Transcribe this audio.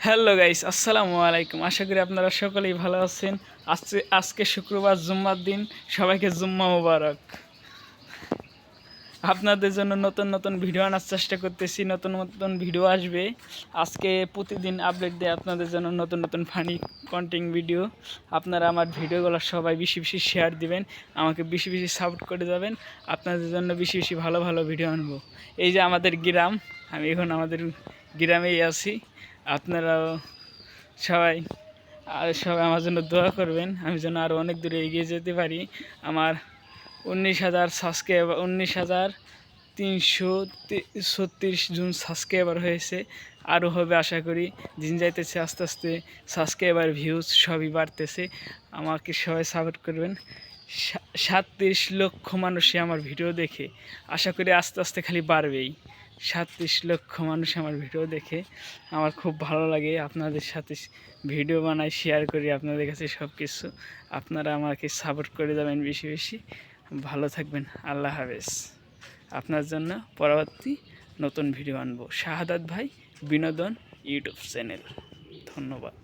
Hello guys, আসসালামু আলাইকুম। আশা করি আপনারা সকলেই ভালো আছেন। আজকে শুক্রবার, জুম্মার দিন। সবাইকে জুম্মা মোবারক। আপনাদের জন্য নতুন নতুন ভিডিও আনার চেষ্টা করতেছি। নতুন নতুন ভিডিও আসবে। আজকে প্রতিদিন আপডেট দেয় আপনাদের জন্য নতুন নতুন ফানি কন্টেন্ট ভিডিও। আপনারা আমার ভিডিওগুলো সবাই বেশি বেশি শেয়ার দিবেন, আমাকে বেশি বেশি সাপোর্ট করে যাবেন। আপনাদের জন্য বেশি বেশি ভালো ভালো ভিডিও আনবো। এই যে আমাদের গ্রাম, আমি এখন আমাদের গ্রামেই আছি। আপনারাও সবাই সবাই আমার জন্য দোয়া করবেন, আমি যেন আরও অনেক দূরে এগিয়ে যেতে পারি। আমার 19,000 সাবস্ক্রাইবার, 19,336 জন সাবস্ক্রাইবার হয়েছে। আরও হবে আশা করি। দিন যাইতেছে আস্তে আস্তে, সাবস্ক্রাইবার ভিউজ সবই বাড়তেছে। আমাকে সবাই সাপোর্ট করবেন। 37 লক্ষ মানুষই আমার ভিডিও দেখে, আশা করি আস্তে আস্তে খালি বাড়বেই। 37 লক্ষ মানুষ আমার ভিডিও দেখে, আমার খুব ভালো লাগে। আপনাদের সাথে ভিডিও বানাই, শেয়ার করি আপনাদের কাছে সব কিছু। আপনারা আমাকে সাপোর্ট করে যাবেন বেশি বেশি। ভালো থাকবেন। আল্লাহ হাফেজ। আপনার জন্য পরবর্তী নতুন ভিডিও আনবো। শাহাদাত ভাই বিনোদন ইউটিউব চ্যানেল। ধন্যবাদ।